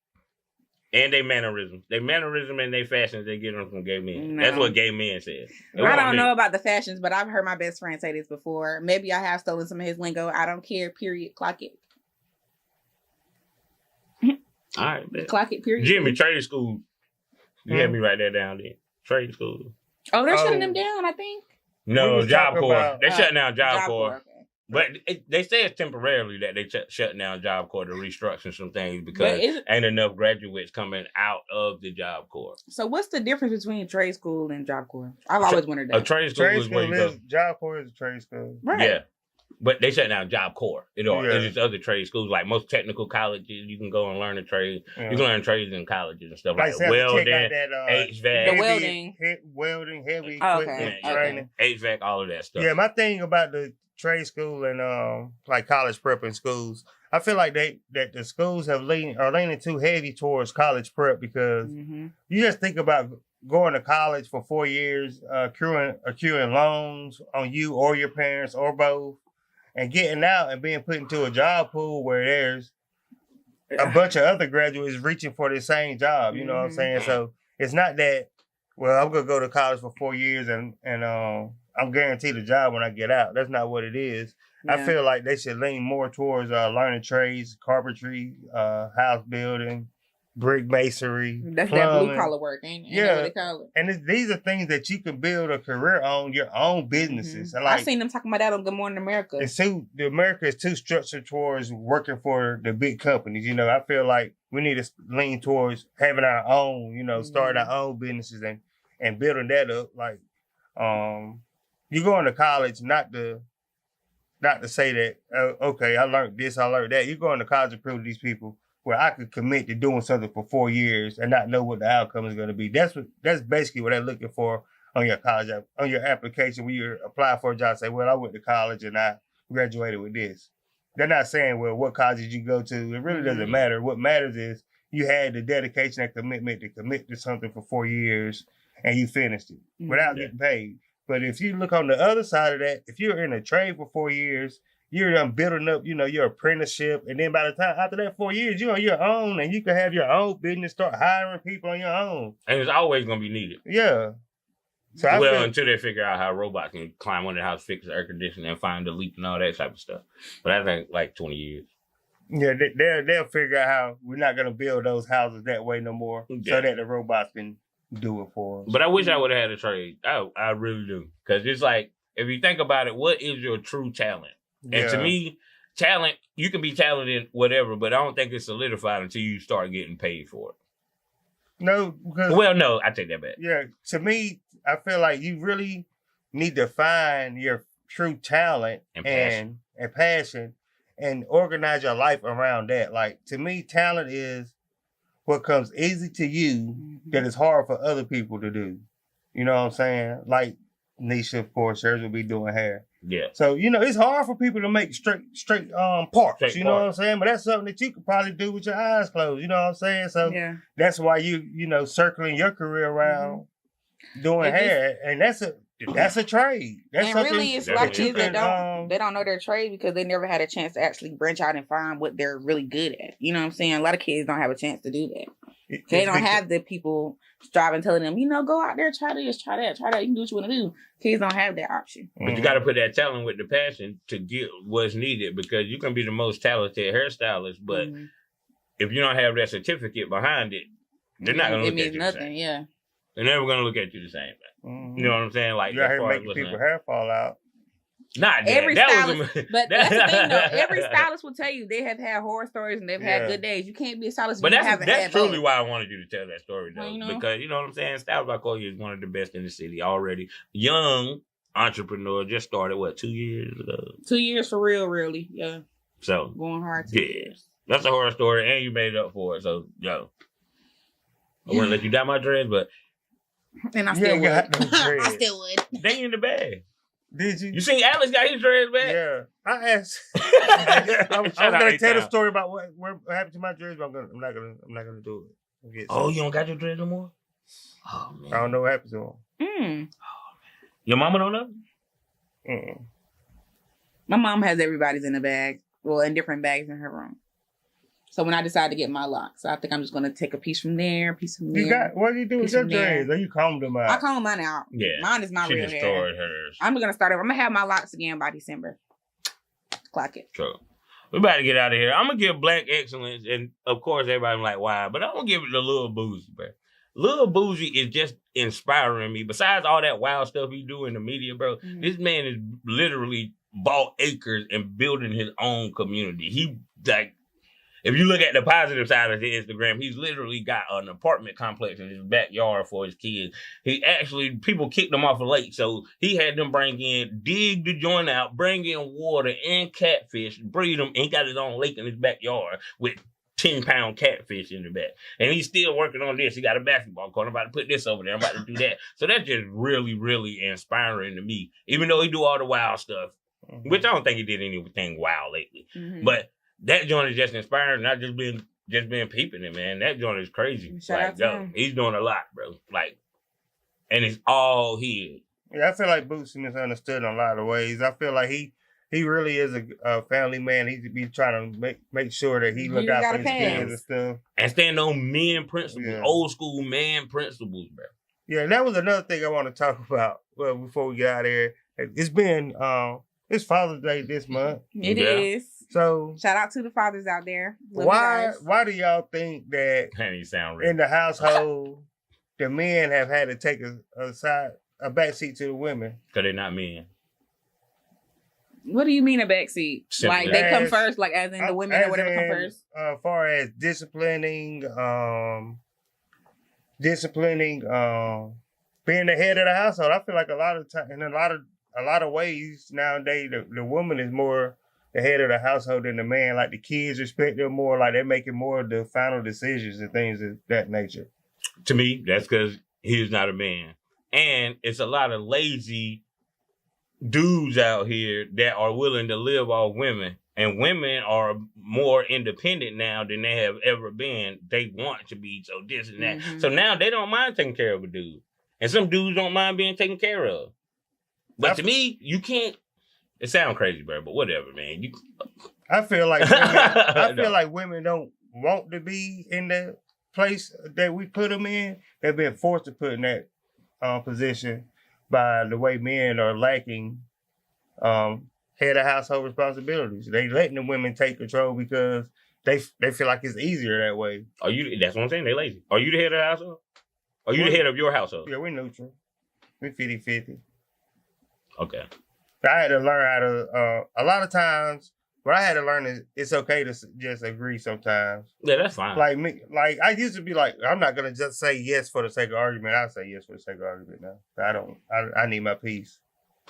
And their mannerisms. Their mannerism and their fashions, they get them from gay men. No. That's what gay men said. I don't know about the fashions, but I've heard my best friend say this before. Maybe I have stolen some of his lingo. I don't care. Period. Clock it. All right, man. Clock it. Period. Jimmy, trade school. You had me write that down there. Trade school. Oh, they're shutting them down. I think. No, was Job talking Corps. about- They're shutting down Job Corps. Okay. But they say it's temporarily that they shutting down Job Corps to restructure some things because ain't enough graduates coming out of the Job Corps. So what's the difference between trade school and Job Corps? I've always wondered that. A trade school Trade is where school you is go. Job Corps is a trade school. Right. Yeah. But they shut down Job Corps. It's Yeah. just other trade schools. Like most technical colleges, you can go and learn a trade. Yeah. You can learn trades in colleges and stuff like say, welding, check out that, HVAC, The welding. welding, heavy Oh, equipment okay. training. HVAC, all of that stuff. Yeah, my thing about the trade school and like college prep and schools, I feel like that the schools are leaning too heavy towards college prep because Mm-hmm. you just think about going to college for 4 years, accruing loans on you or your parents or both, and getting out and being put into a job pool where there's a bunch of other graduates reaching for the same job. You know what I'm saying? So it's not that, well, I'm gonna go to college for 4 years and I'm guaranteed a job when I get out. That's not what it is. Yeah. I feel like they should lean more towards learning trades, carpentry, house building, brick masonry. That's that plumbing. blue collar work, ain't that Yeah. what they call it? And these are things that you can build a career on, your own businesses. And I like, seen them talking about that on Good Morning America. America is too structured towards working for the big companies. You know, I feel like we need to lean towards having our own, starting our own businesses and building that up. Like, you going to college not to say that, okay, I learned this, I learned that. You're going to college to prove to these people where I could commit to doing something for 4 years and not know what the outcome is going to be. That's basically what they're looking for on your college, on your application when you apply for a job. Say, well, I went to college and I graduated with this. They're not saying, well, what college did you go to? It really doesn't matter. What matters is you had the dedication and commitment to commit to something for 4 years and you finished it without getting paid. But if you look on the other side of that, if you're in a trade for 4 years, you're building up, your apprenticeship, and then by the time after that 4 years, you're on your own, and you can have your own business, start hiring people on your own. And it's always gonna be needed. Yeah. So until they figure out how robots can climb under the house, fix the air conditioning, and find the leak and all that type of stuff. But I think like 20 years. Yeah, they'll figure out how we're not gonna build those houses that way no more, so that the robots can do it for us. But I wish I would have had a trade. I really do, because it's like, if you think about it, what is your true talent? And to me, talent, you can be talented, whatever, but I don't think it's solidified until you start getting paid for it. No, because... Well, no, I take that back. Yeah, to me, I feel like you really need to find your true talent and passion and organize your life around that. Like, to me, talent is what comes easy to you that is hard for other people to do. You know what I'm saying? Like Nisha, of course, hers will be doing hair. Yeah. So, it's hard for people to make straight parts, you know what I'm saying? But that's something that you could probably do with your eyes closed, you know what I'm saying? So that's why you circling your career around doing hair. And that's a trade. That's and really, it's like kids that they don't know their trade because they never had a chance to actually branch out and find what they're really good at. You know what I'm saying? A lot of kids don't have a chance to do that. They don't have the people striving, telling them, go out there, try this, try that. You can do what you want to do. Kids don't have that option. But you got to put that talent with the passion to get what's needed, because you can be the most talented hairstylist, but if you don't have that certificate behind it, they're not going to look at you the same. Yeah. They're never going to look at you the same. You know what I'm saying? Like, you out here making people's hair fall out. Not that. Every stylist, but that's the thing though. Every stylist will tell you they have had horror stories and they've had good days. You can't be a stylist. But that's truly why I wanted you to tell that story though, because you know what I'm saying. Styles by Koya is one of the best in the city already. Young entrepreneur, just started 2 years ago. 2 years for real, really. Yeah. So going hard. 2 years. That's a horror story, and you made it up for it. So I wouldn't let you dye my dreads, but and I still would. I still would. They in the bag. Did you? You seen Alex got his dreads back? Yeah. I asked. I was gonna tell the story about what happened to my dreads, but I'm not gonna do it. Oh, you don't got your dreads no more? Oh man. I don't know what happened to them. Oh man. Your mama don't know? My mom has everybody's in a bag. Well, in different bags in her room. So when I decide to get my locks, I think I'm just gonna take a piece from there, a piece from there. What do you do with your dreads? Or you comb them out? I comb mine out. Yeah. Mine is my real hair. Hers. I'm gonna start over. I'm gonna have my locks again by December. Clock it. True. We about to get out of here. I'm gonna give Black Excellence, and of course everybody's like, why? But I'm gonna give it to Lil Boozy, bro. Lil Boozy is just inspiring me. Besides all that wild stuff he do in the media, bro, this man is literally bought acres and building his own community. He if you look at the positive side of his Instagram, he's literally got an apartment complex in his backyard for his kids. People kicked him off a lake, so he had them dig the joint out, bring in water and catfish, breed them, and he got his own lake in his backyard with 10-pound catfish in the back. And he's still working on this. He got a basketball court. I'm about to put this over there. I'm about to do that. So that's just really, really inspiring to me, even though he do all the wild stuff, which I don't think he did anything wild lately. But that joint is just inspiring, not just being peeping it, man. That joint is crazy. He's doing a lot, bro. And it's all his. Yeah, I feel like Boosie misunderstood in a lot of ways. I feel like he really is a family man. He be trying to make sure that he look out for his kids and stuff. And stand on men principles, old school man principles, bro. Yeah, that was another thing I want to talk about. Well, before we get out of here, it's been it's Father's Day this month. It is. So shout out to the fathers out there. Why do y'all think that in the household the men have had to take a backseat to the women? Because they're not men. What do you mean a backseat? Like they come first, like as in the women or whatever come first? As far as disciplining, being the head of the household. I feel like a lot of time in a lot of ways nowadays the woman is more the head of the household than the man. Like the kids respect them more, like they're making more of the final decisions and things of that nature. To me, that's because he's not a man. And it's a lot of lazy dudes out here that are willing to live off women. And women are more independent now than they have ever been. They want to be, so this and that. So now they don't mind taking care of a dude. And some dudes don't mind being taken care of. But to me, you can't It sounds crazy, bro, but whatever, man. I feel like women don't want to be in the place that we put them in. They've been forced to put in that position by the way men are lacking head of household responsibilities. They letting the women take control because they feel like it's easier that way. That's what I'm saying. They lazy. Are you the head of the household? Are you the head of your household? Yeah, we're neutral. We're 50-50. Okay. I had to learn how to, a lot of times, what I had to learn is it's okay to just agree sometimes. Yeah, that's fine. Like me, like I used to be like, I'm not going to just say yes for the sake of argument. I say yes for the sake of argument now. I need my peace.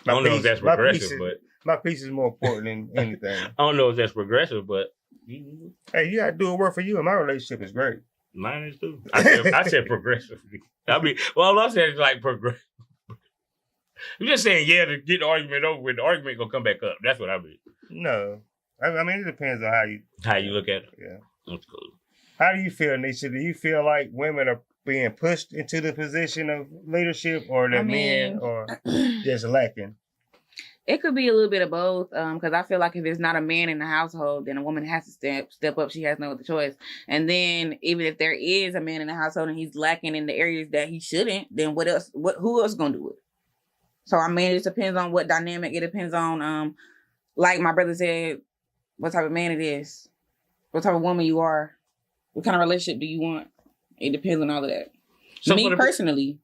I don't know if that's progressive, but. My peace is more important than anything. I don't know if that's progressive, but. Hey, you got to do a work for you, and my relationship is great. Mine is too. I said progressive. I mean, well, I said it's like progressive. I'm just saying, yeah, to get the argument over with, the argument gonna come back up. That's what I mean. No. I mean, it depends on how you look at it. Yeah. That's cool. How do you feel, Nisha? Do you feel like women are being pushed into the position of leadership, or that men are just lacking? It could be a little bit of both, because I feel like if there's not a man in the household, then a woman has to step up. She has no other choice. And then even if there is a man in the household and he's lacking in the areas that he shouldn't, then what else? Who else gonna do it? So I mean, it depends on what dynamic. It depends on, like my brother said, what type of man it is, what type of woman you are, what kind of relationship do you want. It depends on all of that. So me personally,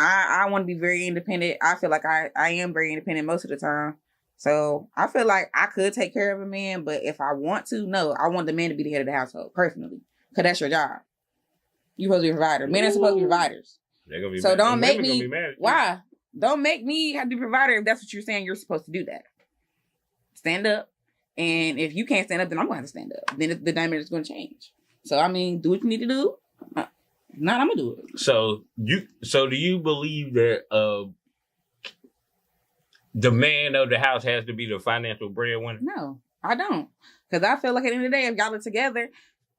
I want to be very independent. I feel like I am very independent most of the time. So I feel like I could take care of a man, but if I want to, no, I want the man to be the head of the household personally, because that's your job. You're supposed to be a provider. Men are supposed to be providers. They're gonna be so mad. Don't make me. Why? Don't make me have to be a provider if that's what you're saying. You're supposed to do that. Stand up. And if you can't stand up, then I'm going to have to stand up. Then the dynamic is going to change. So, I mean, do what you need to do. If not, I'm going to do it. So do you believe that the man of the house has to be the financial breadwinner? No, I don't. Because I feel like at the end of the day, if y'all are together,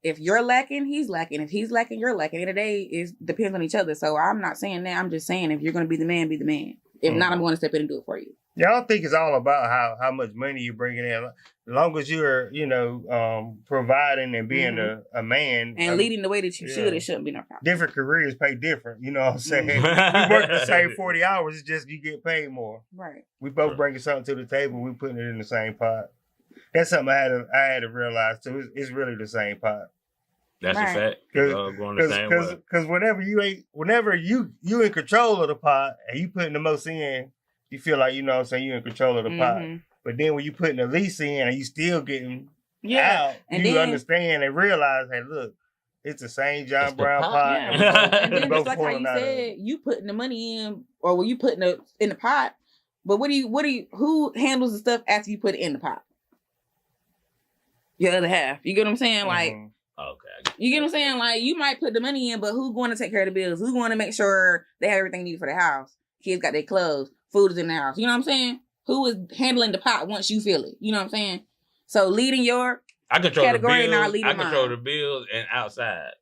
if you're lacking, he's lacking. If he's lacking, you're lacking. At the end of the day, it depends on each other. So I'm not saying that. I'm just saying if you're going to be the man, be the man. If not, I'm going to step in and do it for you. Yeah, I don't think it's all about how much money you're bringing in. As long as you're, providing and being a man. And leading the way that you should, it shouldn't be no problem. Different careers pay different, you know what I'm saying? You work the same 40 hours, it's just you get paid more. Right. We both bringing something to the table, we putting it in the same pot. That's something I had to realize too. It's really the same pot. That's a fact. Going the same way. Because whenever you in control of the pot and you putting the most in, you feel like, you in control of the pot. But then when you putting the least in and you still getting out, and you understand and realize, hey, look, it's the same John Brown pot. Yeah. And then just like how you said, you putting the money in, or you putting it in the pot. But who handles the stuff after you put it in the pot? Your other half. You get what I'm saying? Like, okay. You get what I'm saying? Like, you might put the money in, but who's going to take care of the bills? Who's going to make sure they have everything needed for the house? Kids got their clothes. Food is in the house. You know what I'm saying? Who is handling the pot once you feel it? You know what I'm saying? So leading your category and not leading mine. I control the bills and outside.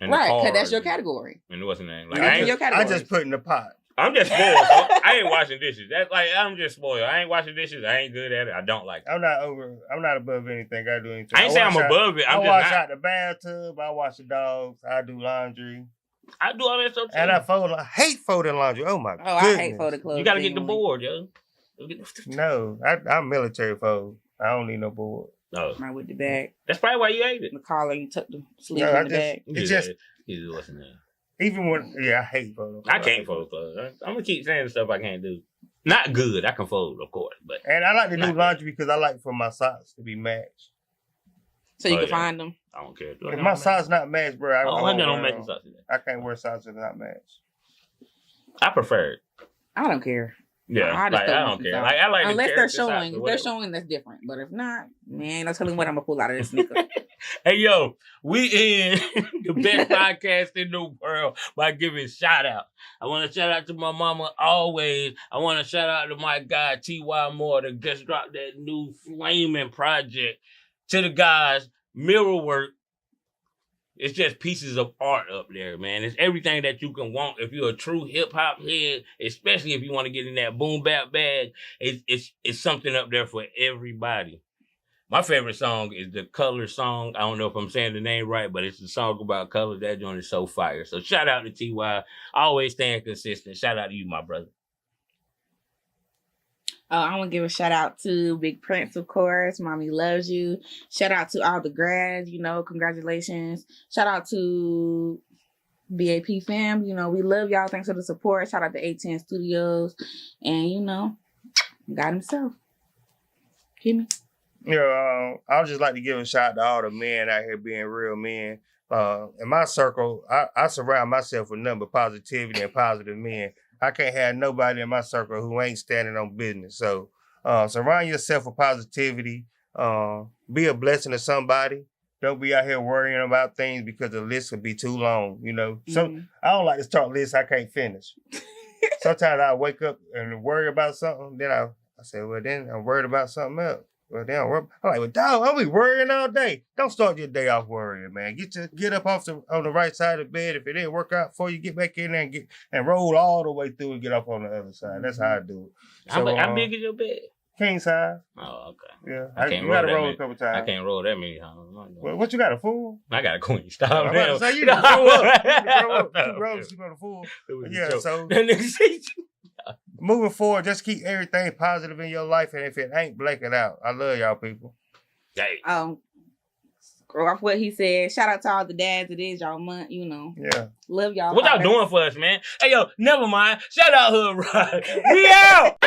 And right, because that's your category. And what's the name? Like, I just put in the pot. I'm just spoiled. So I ain't washing dishes. That's like, I'm just spoiled. I ain't washing dishes. I ain't good at it. I don't like it. I'm not above anything. I do anything. I ain't saying I'm above it. I wash out the bathtub. I wash the dogs. I do laundry. I do all that stuff too. And I hate folding laundry. Oh my god. I hate folding clothes. You gotta get the board, yo. No, I'm military fold. I don't need no board. No. Right with the bag. That's probably why you hate it. The collar, you tuck the sleeve in the bag. It's just wasn't there. Even when I hate folding. I can't fold clothes. I'm gonna keep saying the stuff I can't do. Not good. I can fold, of course, but and I like to do laundry because I like for my socks to be matched. So you can find them. I don't care. If my socks not matched, bro, I don't match the socks. I can't wear socks that are not matched. I prefer it. I don't care. Yeah, I don't care. Like, I like unless they're showing. If they're showing, that's different. But if not, man, don't tell me what I'm gonna pull out of this sneaker. Hey, yo, we in the best podcast in the world by giving shout out. I want to shout out to my mama always. I want to shout out to my guy T.Y. Moore that just dropped that new flaming project. To the guys, Mirror Work. It's just pieces of art up there, man. It's everything that you can want. If you're a true hip hop head, especially if you want to get in that boom bap bag, it's something up there for everybody. My favorite song is the Color song. I don't know if I'm saying the name right, but it's the song about colors. That joint is so fire. So shout out to T.Y. Always staying consistent. Shout out to you, my brother. I want to give a shout out to Big Prince, of course. Mommy loves you. Shout out to all the grads, congratulations. Shout out to BAP fam, we love y'all. Thanks for the support. Shout out to A10 Studios. And, God himself. Hear me? I would just like to give a shout out to all the men out here being real men. In my circle, I surround myself with nothing but positivity and positive men. I can't have nobody in my circle who ain't standing on business. So surround yourself with positivity. Be a blessing to somebody. Don't be out here worrying about things because the list will be too long, So I don't like to start lists I can't finish. Sometimes I wake up and worry about something. Then I say, well, then I'm worried about something else. Well, then I'm like, well, dog, I'll be worrying all day. Don't start your day off worrying, man. Get up on the right side of the bed. If it didn't work out for you, get back in there and roll all the way through and get up on the other side. That's how I do it. So, how big is your bed? King size. Oh, okay. Yeah, you got to roll a couple times. I can't roll that many times. Well, what you got, a full? I got a queen. Stop. I'm about to say, you can throw up. You can throw up. 2 rolls, you got a full. Yeah, so moving forward, just keep everything positive in your life, and if it ain't, blank it out. I love y'all people. Hey. Screw off what he said. Shout out to all the dads. It is y'all month, Yeah. Love y'all. What y'all doing for us, man? Hey, yo, never mind. Shout out Hood Rock. We out.